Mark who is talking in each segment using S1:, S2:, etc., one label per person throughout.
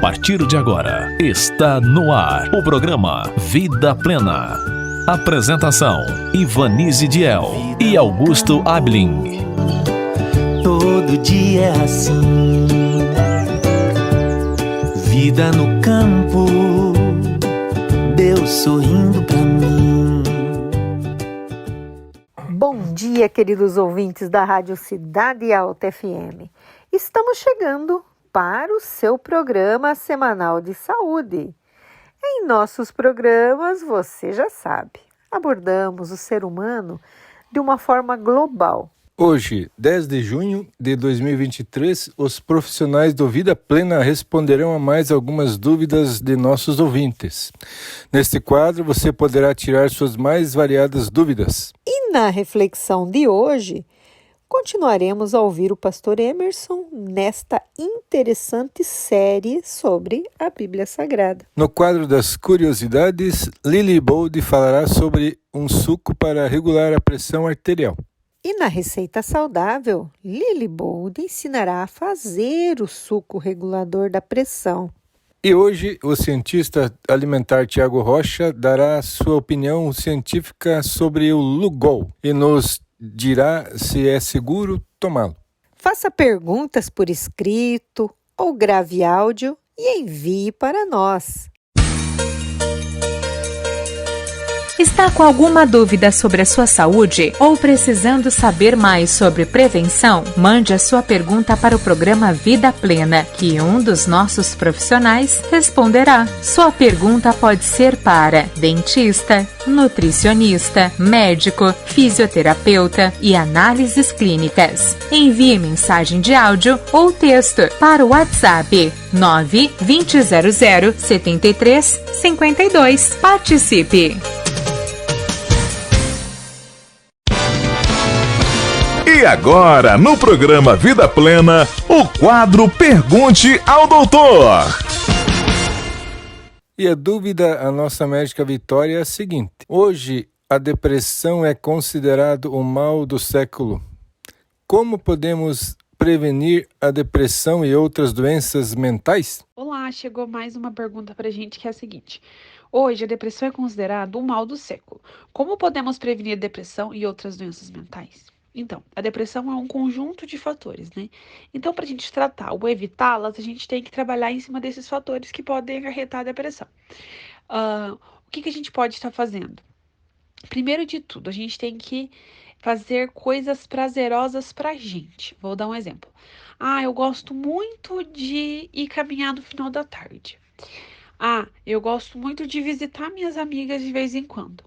S1: partir de agora, está no ar o programa Vida Plena. Apresentação: Ivanise Diel e Augusto Abling.
S2: Todo dia é assim, vida no campo, Deus sorrindo pra mim.
S3: Bom dia, queridos ouvintes da Rádio Cidade Alta FM. Estamos chegando para o seu programa semanal de saúde. Em nossos programas, você já sabe, abordamos o ser humano de uma forma global.
S4: Hoje, 10 de junho de 2023, os profissionais do Vida Plena responderão a mais algumas dúvidas de nossos ouvintes. Neste quadro, você poderá tirar suas mais variadas dúvidas.
S3: E na reflexão de hoje, continuaremos a ouvir o pastor Emerson nesta interessante série sobre a Bíblia Sagrada.
S4: No quadro das curiosidades, Lily Bold falará sobre um suco para regular a pressão arterial.
S3: E na receita saudável, Lily Bold ensinará a fazer o suco regulador da pressão.
S4: E hoje, o cientista alimentar Tiago Rocha dará sua opinião científica sobre o Lugol e nos dirá se é seguro tomá-lo.
S3: Faça perguntas por escrito ou grave áudio e envie para nós.
S5: Está com alguma dúvida sobre a sua saúde ou precisando saber mais sobre prevenção? Mande a sua pergunta para o programa Vida Plena, que um dos nossos profissionais responderá. Sua pergunta pode ser para dentista, nutricionista, médico, fisioterapeuta e análises clínicas. Envie mensagem de áudio ou texto para o WhatsApp 92000 7352. Participe!
S1: E agora, no programa Vida Plena, o quadro Pergunte ao Doutor.
S4: E a dúvida à nossa médica Vitória é a seguinte: hoje a depressão é considerado o mal do século. Como podemos prevenir a depressão e outras doenças mentais?
S6: Olá, chegou mais uma pergunta para a gente que é a seguinte: hoje a depressão é considerada o mal do século. Como podemos prevenir a depressão e outras doenças mentais? Então, a depressão é um conjunto de fatores, né? Então, para a gente tratar ou evitá-las, a gente tem que trabalhar em cima desses fatores que podem acarretar a depressão. O que a gente pode estar fazendo? Primeiro de tudo, a gente tem que fazer coisas prazerosas pra gente. Vou dar um exemplo. Eu gosto muito de ir caminhar no final da tarde. Eu gosto muito de visitar minhas amigas de vez em quando.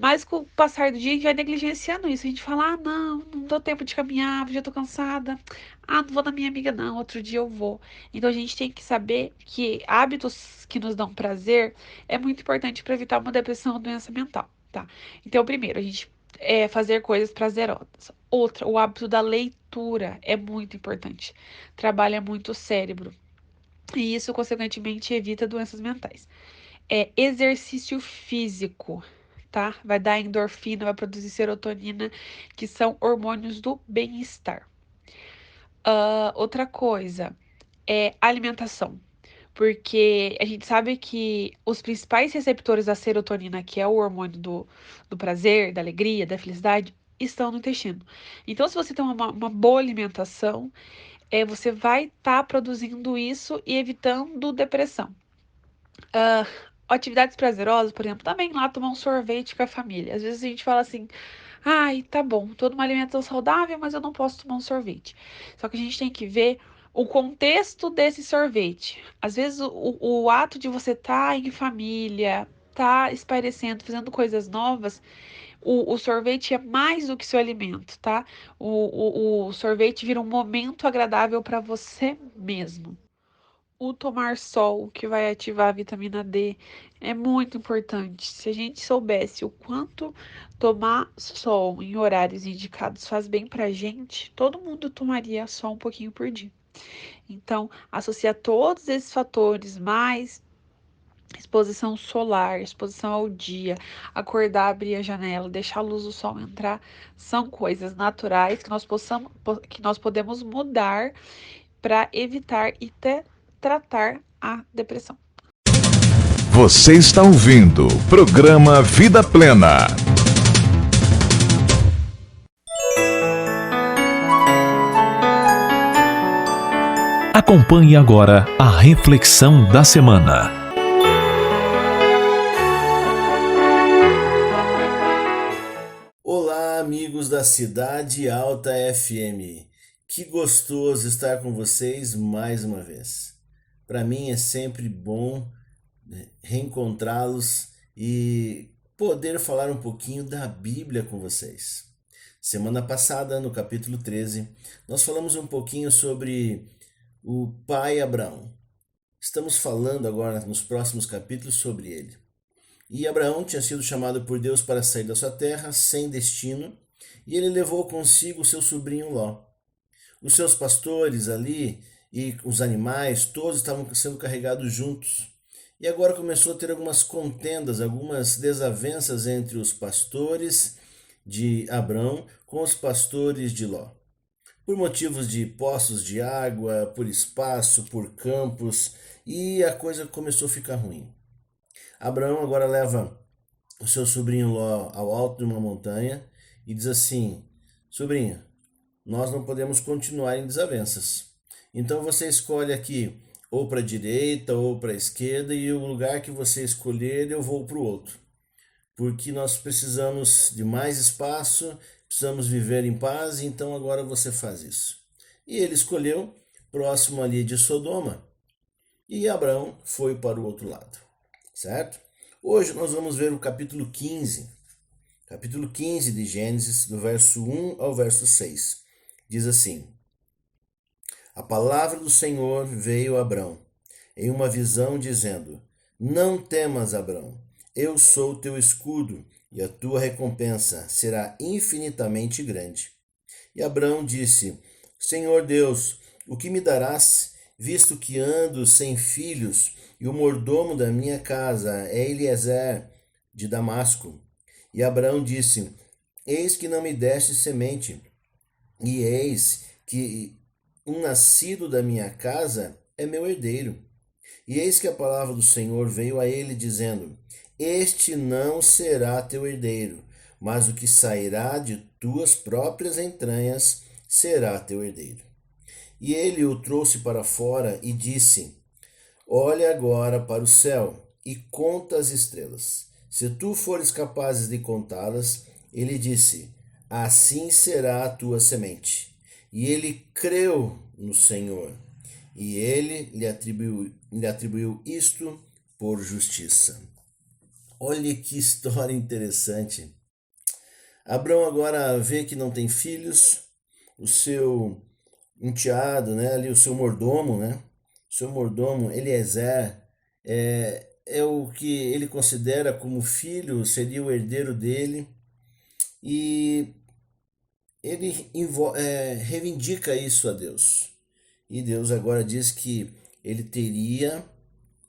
S6: Mas com o passar do dia, a gente vai negligenciando isso. A gente fala, não dou tempo de caminhar, já tô cansada. Não vou na minha amiga, não, outro dia eu vou. Então, a gente tem que saber que hábitos que nos dão prazer é muito importante para evitar uma depressão ou doença mental, tá? Então, primeiro, a gente fazer coisas prazerosas. Outra, o hábito da leitura é muito importante. Trabalha muito o cérebro. E isso, consequentemente, evita doenças mentais. Exercício físico, tá? Vai dar endorfina, vai produzir serotonina, que são hormônios do bem-estar. Outra coisa é alimentação. Porque a gente sabe que os principais receptores da serotonina, que é o hormônio do prazer, da alegria, da felicidade, estão no intestino. Então, se você tem uma boa alimentação, você vai estar produzindo isso e evitando depressão. Atividades prazerosas, por exemplo, também lá tomar um sorvete com a família. Às vezes a gente fala assim, tá bom, tô numa alimentação saudável, mas eu não posso tomar um sorvete. Só que a gente tem que ver o contexto desse sorvete. Às vezes o ato de você estar em família, estar espairecendo, fazendo coisas novas, o sorvete é mais do que seu alimento, tá? O sorvete vira um momento agradável para você mesmo. O tomar sol, que vai ativar a vitamina D, é muito importante. Se a gente soubesse o quanto tomar sol em horários indicados faz bem pra gente, todo mundo tomaria sol um pouquinho por dia. Então, associar todos esses fatores, mais exposição solar, exposição ao dia, acordar, abrir a janela, deixar a luz do sol entrar, são coisas naturais que nós podemos mudar para evitar e tratar a depressão.
S1: Você está ouvindo o programa Vida Plena. Acompanhe agora a reflexão da semana.
S7: Olá, amigos da Cidade Alta FM. Que gostoso estar com vocês mais uma vez. Para mim é sempre bom reencontrá-los e poder falar um pouquinho da Bíblia com vocês. Semana passada, no capítulo 13, nós falamos um pouquinho sobre o pai Abraão. Estamos falando agora nos próximos capítulos sobre ele. E Abraão tinha sido chamado por Deus para sair da sua terra sem destino, e ele levou consigo seu sobrinho Ló. Os seus pastores ali e os animais, todos estavam sendo carregados juntos. E agora começou a ter algumas contendas, algumas desavenças entre os pastores de Abrão com os pastores de Ló. Por motivos de poços de água, por espaço, por campos, e a coisa começou a ficar ruim. Abraão agora leva o seu sobrinho Ló ao alto de uma montanha e diz assim: sobrinho, nós não podemos continuar em desavenças. Então você escolhe aqui ou para a direita ou para a esquerda, e o lugar que você escolher eu vou para o outro. Porque nós precisamos de mais espaço, precisamos viver em paz, então agora você faz isso. E ele escolheu próximo ali de Sodoma, e Abraão foi para o outro lado, certo? Hoje nós vamos ver o capítulo 15. Capítulo 15 de Gênesis, do verso 1 ao verso 6. Diz assim: a palavra do Senhor veio a Abrão em uma visão, dizendo: não temas, Abrão, eu sou teu escudo, e a tua recompensa será infinitamente grande. E Abrão disse: Senhor Deus, o que me darás, visto que ando sem filhos, e o mordomo da minha casa é Eliezer de Damasco? E Abrão disse: eis que não me deste semente, e eis que um nascido da minha casa é meu herdeiro. E eis que a palavra do Senhor veio a ele, dizendo: este não será teu herdeiro, mas o que sairá de tuas próprias entranhas será teu herdeiro. E ele o trouxe para fora e disse: olha agora para o céu e conta as estrelas. Se tu fores capaz de contá-las. Ele disse: assim será a tua semente. E ele creu no Senhor, e ele lhe atribuiu isto por justiça. Olha que história interessante. Abrão agora vê que não tem filhos, o seu enteado, ali o seu mordomo, o seu mordomo Eliezer é o que ele considera como filho, seria o herdeiro dele, e ele reivindica isso a Deus. E Deus agora diz que ele teria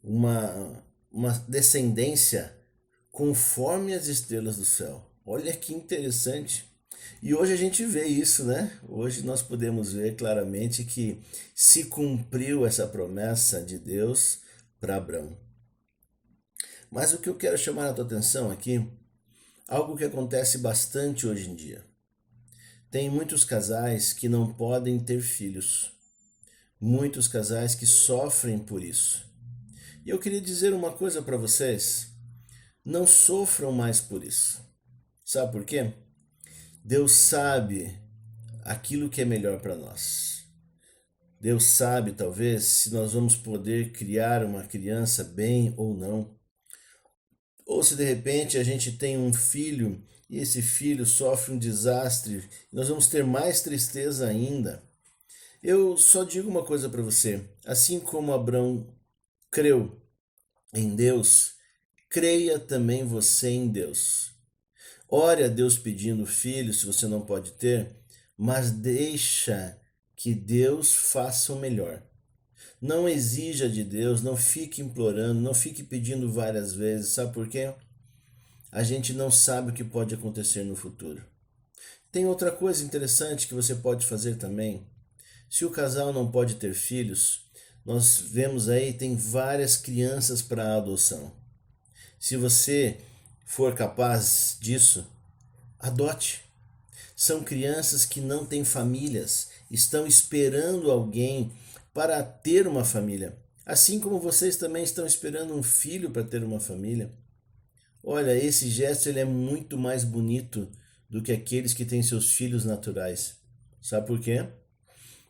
S7: uma descendência conforme as estrelas do céu. Olha que interessante. E hoje a gente vê isso, Hoje nós podemos ver claramente que se cumpriu essa promessa de Deus para Abrão. Mas o que eu quero chamar a tua atenção aqui, algo que acontece bastante hoje em dia. Tem muitos casais que não podem ter filhos. Muitos casais que sofrem por isso. E eu queria dizer uma coisa para vocês: não sofram mais por isso. Sabe por quê? Deus sabe aquilo que é melhor para nós. Deus sabe, talvez, se nós vamos poder criar uma criança bem ou não. Ou se de repente a gente tem um filho e esse filho sofre um desastre, nós vamos ter mais tristeza ainda. Eu só digo uma coisa para você: assim como Abrão creu em Deus, creia também você em Deus. Ore a Deus pedindo filho, se você não pode ter, mas deixa que Deus faça o melhor. Não exija de Deus, não fique implorando, não fique pedindo várias vezes. Sabe por quê? A gente não sabe o que pode acontecer no futuro. Tem outra coisa interessante que você pode fazer também. Se o casal não pode ter filhos, nós vemos aí, tem várias crianças para adoção. Se você for capaz disso, adote. São crianças que não têm famílias, estão esperando alguém para ter uma família. Assim como vocês também estão esperando um filho para ter uma família. Olha, esse gesto ele é muito mais bonito do que aqueles que têm seus filhos naturais. Sabe por quê?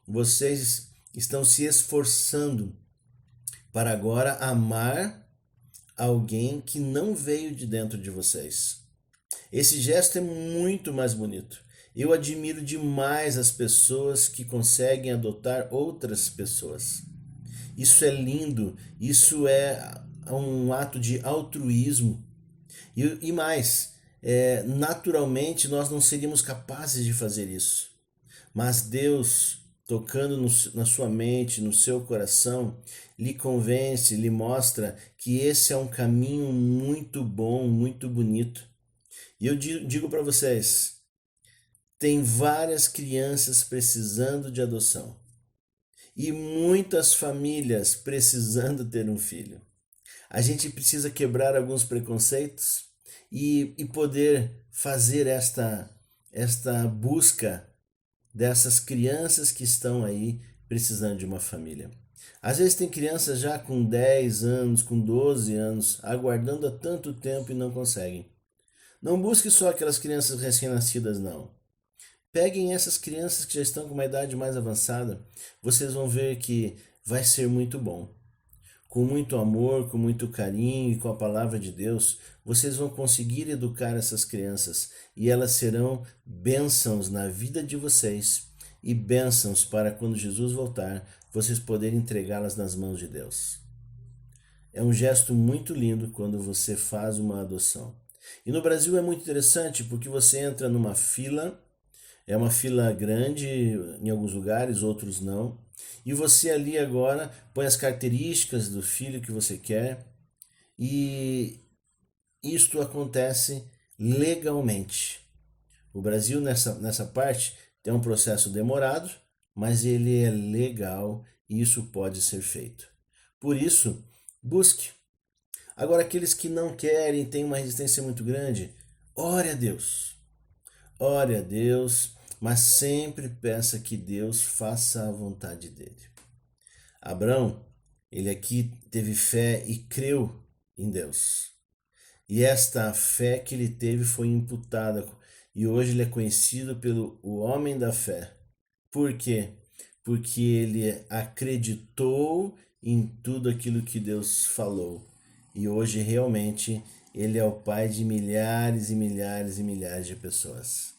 S7: Vocês estão se esforçando para agora amar alguém que não veio de dentro de vocês. Esse gesto é muito mais bonito. Eu admiro demais as pessoas que conseguem adotar outras pessoas. Isso é lindo, isso é um ato de altruísmo. E mais, naturalmente nós não seríamos capazes de fazer isso. Mas Deus, tocando na sua mente, no seu coração, lhe convence, lhe mostra que esse é um caminho muito bom, muito bonito. E eu digo para vocês, tem várias crianças precisando de adoção e muitas famílias precisando ter um filho. A gente precisa quebrar alguns preconceitos e poder fazer esta busca dessas crianças que estão aí precisando de uma família. Às vezes tem crianças já com 10 anos, com 12 anos, aguardando há tanto tempo e não conseguem. Não busque só aquelas crianças recém-nascidas, não. Peguem essas crianças que já estão com uma idade mais avançada, vocês vão ver que vai ser muito bom. Com muito amor, com muito carinho e com a palavra de Deus, vocês vão conseguir educar essas crianças e elas serão bênçãos na vida de vocês e bênçãos para quando Jesus voltar, vocês poderem entregá-las nas mãos de Deus. É um gesto muito lindo quando você faz uma adoção. E no Brasil é muito interessante porque você entra numa fila, é uma fila grande em alguns lugares, outros não. E você ali agora põe as características do filho que você quer e isto acontece legalmente. O Brasil nessa parte tem um processo demorado, mas ele é legal e isso pode ser feito. Por isso, busque. Agora, aqueles que não querem, têm uma resistência muito grande, ore a Deus. Ore a Deus, mas sempre peça que Deus faça a vontade dele. Abraão, ele aqui teve fé e creu em Deus. E esta fé que ele teve foi imputada e hoje ele é conhecido pelo o homem da fé. Por quê? Porque ele acreditou em tudo aquilo que Deus falou. E hoje realmente ele é o pai de milhares e milhares e milhares de pessoas.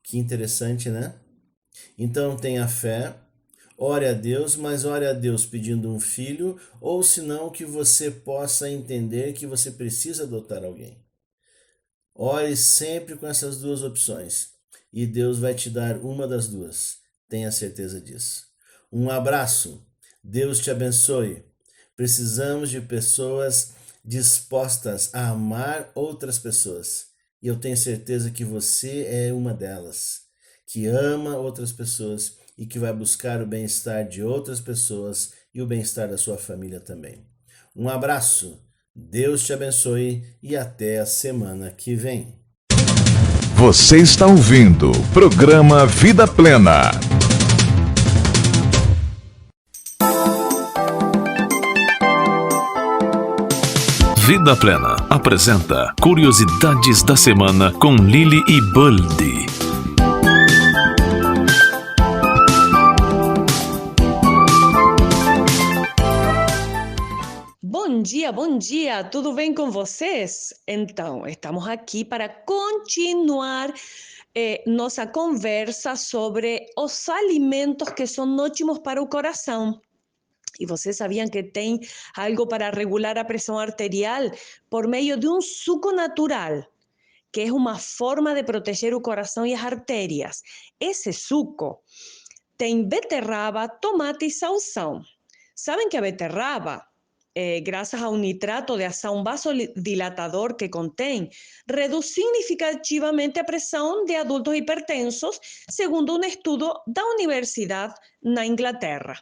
S7: Que interessante, né? Então tenha fé, ore a Deus, mas ore a Deus pedindo um filho, ou senão que você possa entender que você precisa adotar alguém. Ore sempre com essas duas opções e Deus vai te dar uma das duas. Tenha certeza disso. Um abraço, Deus te abençoe. Precisamos de pessoas dispostas a amar outras pessoas. E eu tenho certeza que você é uma delas, que ama outras pessoas e que vai buscar o bem-estar de outras pessoas e o bem-estar da sua família também. Um abraço, Deus te abençoe e até a semana que vem.
S1: Você está ouvindo o programa Vida Plena. Vida Plena apresenta Curiosidades da Semana com Lily e Buldy.
S8: Bom dia, tudo bem com vocês? Então, estamos aqui para continuar nossa conversa sobre os alimentos que são ótimos para o coração. E vocês sabiam que tem algo para regular a pressão arterial por meio de um suco natural, que é uma forma de proteger o coração e as artérias. Esse suco tem beterraba, tomate e salsão. Sabem que a beterraba, graças a um nitrato de ação vasodilatador que contém, reduz significativamente a pressão de adultos hipertensos, segundo um estudo da universidade na Inglaterra.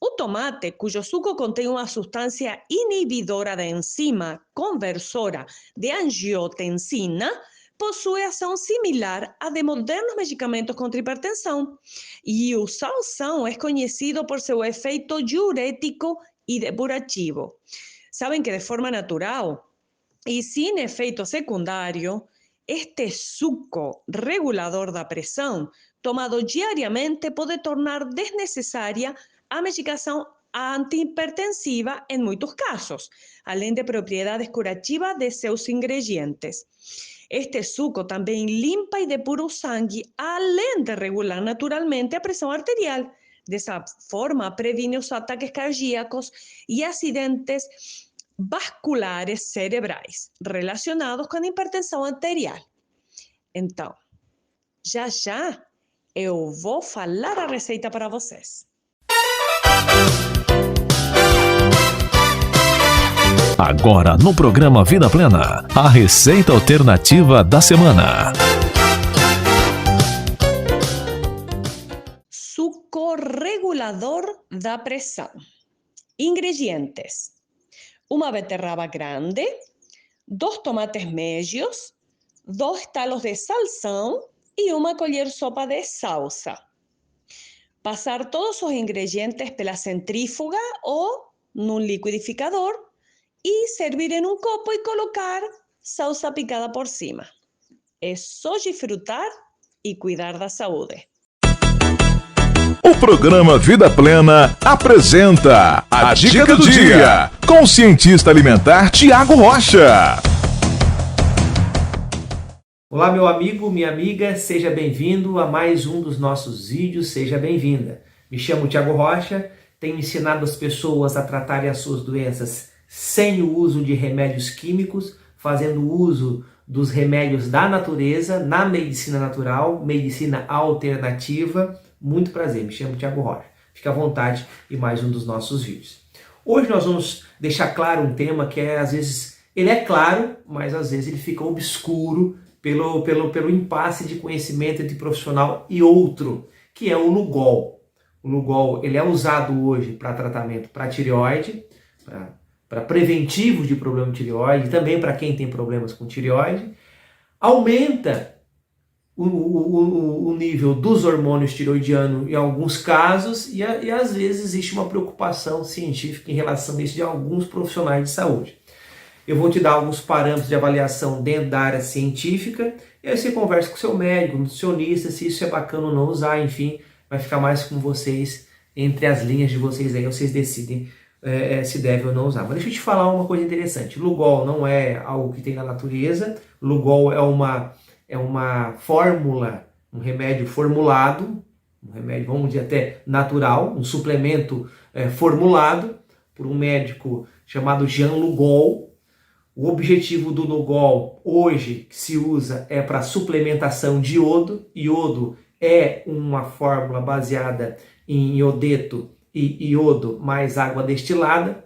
S8: O tomate, cujo suco contém uma substância inibidora da enzima conversora de angiotensina, possui ação similar à de modernos medicamentos contra hipertensão. E o salsão é conhecido por seu efeito diurético e depurativo. Sabem que de forma natural y sin efecto secundario, este suco regulador da pressão, tomado diariamente, pode tornar desnecessária a medicação antihipertensiva em muitos casos, além de propriedades curativas de seus ingredientes. Este suco também limpa e depura o sangue, além de regular naturalmente a pressão arterial. Dessa forma, previne os ataques cardíacos e acidentes vasculares cerebrais relacionados com a hipertensão arterial. Então, já eu vou falar a receita para vocês.
S1: Agora no programa Vida Plena, a receita alternativa da semana.
S8: Suco regulador da pressão. Ingredientes: uma beterraba grande, 2 tomates médios, 2 talos de salsão e uma colher sopa de salsa. Passar todos os ingredientes pela centrífuga ou num liquidificador e servir em um copo e colocar salsa picada por cima. É só desfrutar e cuidar da saúde.
S9: O programa Vida Plena apresenta a Dica do Dia com o cientista alimentar Tiago Rocha.
S10: Olá, meu amigo, minha amiga, seja bem-vindo a mais um dos nossos vídeos, seja bem-vinda. Me chamo Tiago Rocha, tenho ensinado as pessoas a tratarem as suas doenças sem o uso de remédios químicos, fazendo uso dos remédios da natureza, na medicina natural, medicina alternativa. Muito prazer, me chamo Tiago Rocha. Fique à vontade em mais um dos nossos vídeos. Hoje nós vamos deixar claro um tema que às vezes, ele é claro, mas às vezes ele fica obscuro pelo impasse de conhecimento entre profissional e outro, que é o Lugol. O Lugol, ele é usado hoje para tratamento para tireoide, para preventivos de problema de tireoide, também para quem tem problemas com tireoide. Aumenta o nível dos hormônios tiroidianos em alguns casos e às vezes existe uma preocupação científica em relação a isso de alguns profissionais de saúde. Eu vou te dar alguns parâmetros de avaliação dentro da área científica e aí você conversa com o seu médico, nutricionista, se isso é bacana ou não usar, enfim, vai ficar mais com vocês, entre as linhas de vocês aí, vocês decidem se deve ou não usar. Mas deixa eu te falar uma coisa interessante. Lugol não é algo que tem na natureza, Lugol é uma fórmula, um remédio formulado, um remédio, vamos dizer até natural, um suplemento formulado por um médico chamado Jean Lugol. O objetivo do Lugol hoje que se usa é para suplementação de iodo. Iodo é uma fórmula baseada em iodeto e iodo mais água destilada.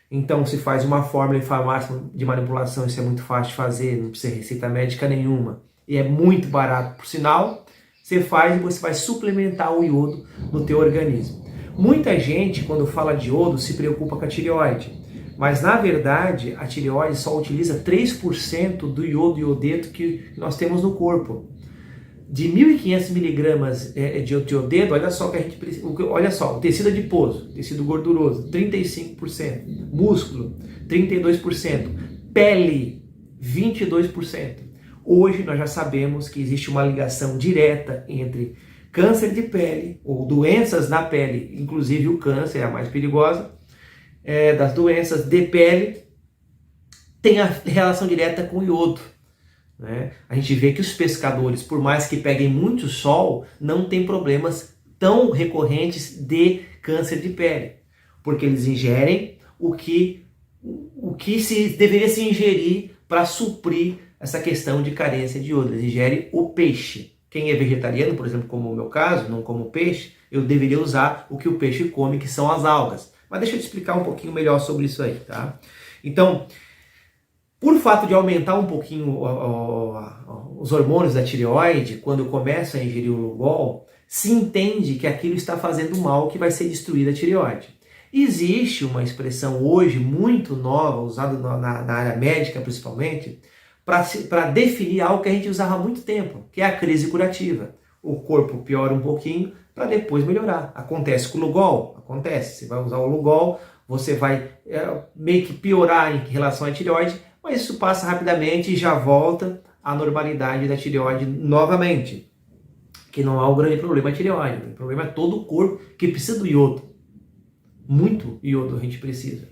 S10: Então se faz uma fórmula em farmácia de manipulação, isso é muito fácil de fazer, não precisa receita médica nenhuma. E é muito barato, por sinal. Você faz e você vai suplementar o iodo no teu organismo. Muita gente, quando fala de iodo, se preocupa com a tireoide. Mas, na verdade, a tireoide só utiliza 3% do iodo e iodeto que nós temos no corpo. De 1.500 miligramas de iodeto, olha só, o tecido adiposo, tecido gorduroso, 35%. Músculo, 32%. Pele, 22%. Hoje nós já sabemos que existe uma ligação direta entre câncer de pele ou doenças na pele, inclusive o câncer é a mais perigosa, das doenças de pele, tem a relação direta com o iodo. Né? A gente vê que os pescadores, por mais que peguem muito sol, não tem problemas tão recorrentes de câncer de pele, porque eles ingerem o que deveria se ingerir para suprir essa questão de carência de iodo. Eles ingerem o peixe. Quem é vegetariano, por exemplo, como o meu caso, não como peixe, eu deveria usar o que o peixe come, que são as algas. Mas deixa eu te explicar um pouquinho melhor sobre isso aí, tá? Então, por fato de aumentar um pouquinho os hormônios da tireoide, quando eu começo a ingerir o Lugol, se entende que aquilo está fazendo mal, que vai ser destruída a tireoide. Existe uma expressão hoje muito nova, usada na área médica principalmente, para definir algo que a gente usava há muito tempo, que é a crise curativa. O corpo piora um pouquinho para depois melhorar. Acontece com o Lugol? Acontece. Você vai usar o Lugol, você vai meio que piorar em relação à tireoide, mas isso passa rapidamente e já volta à normalidade da tireoide novamente. Que não há um grande problema a tireoide. O problema é todo o corpo que precisa do iodo. Muito iodo a gente precisa.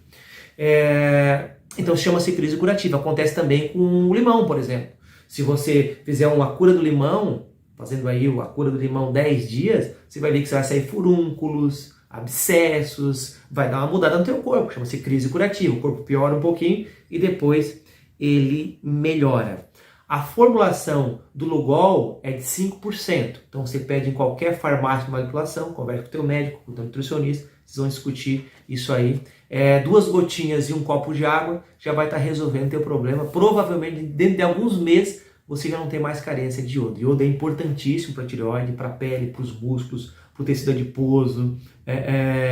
S10: Então chama-se crise curativa. Acontece também com o limão, por exemplo. Se você fizer uma cura do limão, fazendo aí a cura do limão 10 dias, você vai ver que você vai sair furúnculos, abscessos, vai dar uma mudada no teu corpo. Chama-se crise curativa. O corpo piora um pouquinho e depois ele melhora. A formulação do Lugol é de 5%. Então você pede em qualquer farmácia de manipulação, conversa com o teu médico, com o teu nutricionista, vocês vão discutir isso aí. 2 gotinhas e um copo de água já vai estar resolvendo o teu problema. Provavelmente dentro de alguns meses você já não tem mais carência de iodo. Iodo é importantíssimo para a tireoide, para a pele, para os músculos, para o tecido adiposo.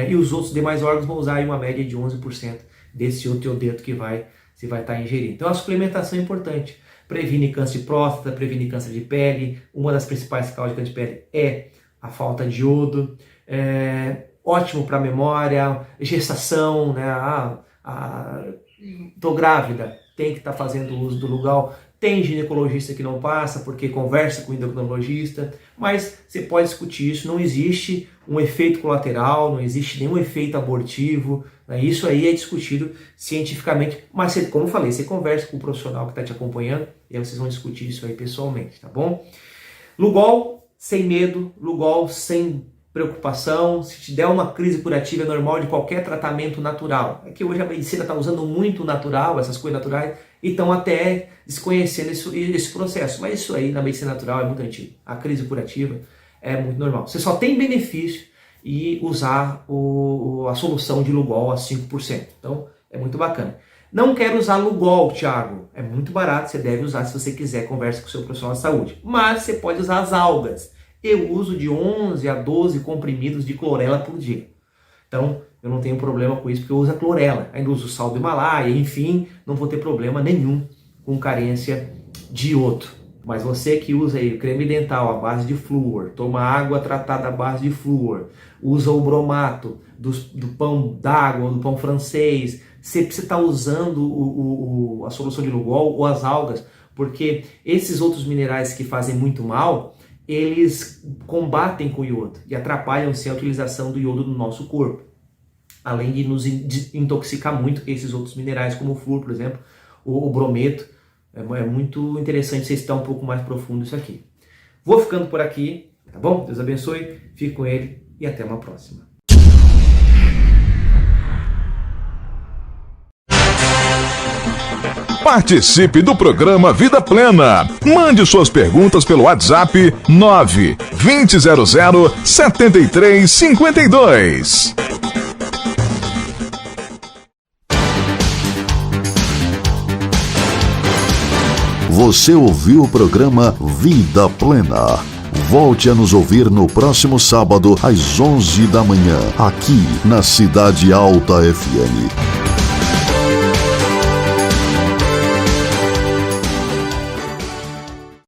S10: E os outros demais órgãos vão usar aí uma média de 11% desse iodeto que você vai estar ingerindo. Então a suplementação é importante. Previne câncer de próstata, previne câncer de pele. Uma das principais causas de câncer de pele é a falta de iodo. Ótimo para a memória, gestação, né? Tô grávida, tem que estar fazendo uso do Lugol. Tem ginecologista que não passa porque conversa com o endocrinologista, mas você pode discutir isso. Não existe um efeito colateral, não existe nenhum efeito abortivo, né? Isso aí é discutido cientificamente, mas você, como eu falei, você conversa com o profissional que está te acompanhando e aí vocês vão discutir isso aí pessoalmente, tá bom? Lugol sem medo, Lugol sem preocupação. Se te der uma crise curativa é normal de qualquer tratamento natural. É que hoje a medicina está usando muito o natural, essas coisas naturais, e estão até desconhecendo esse processo. Mas isso aí na medicina natural é muito antigo. A crise curativa é muito normal. Você só tem benefício em usar a solução de Lugol a 5%. Então é muito bacana. Não quero usar Lugol, Thiago. É muito barato, você deve usar se você quiser, conversa com o seu profissional de saúde. Mas você pode usar as algas. Eu uso de 11 a 12 comprimidos de clorela por dia. Então, eu não tenho problema com isso, porque eu uso a clorela. Ainda uso o sal do Himalaia, enfim, não vou ter problema nenhum com carência de iodo. Mas você que usa aí creme dental à base de flúor, toma água tratada à base de flúor, usa o bromato do pão d'água, do pão francês, você precisa estar usando a solução de Lugol ou as algas, porque esses outros minerais que fazem muito mal, eles combatem com o iodo e atrapalham-se a utilização do iodo no nosso corpo. Além de nos intoxicar muito esses outros minerais, como o flúor, por exemplo, o brometo. É muito interessante você estar um pouco mais profundo isso aqui. Vou ficando por aqui, tá bom? Deus abençoe, fique com ele e até uma próxima.
S9: Participe do programa Vida Plena. Mande suas perguntas pelo WhatsApp 9-2000-7352.
S11: Você ouviu o programa Vida Plena. Volte a nos ouvir no próximo sábado às 11 da manhã, aqui na Cidade Alta FM.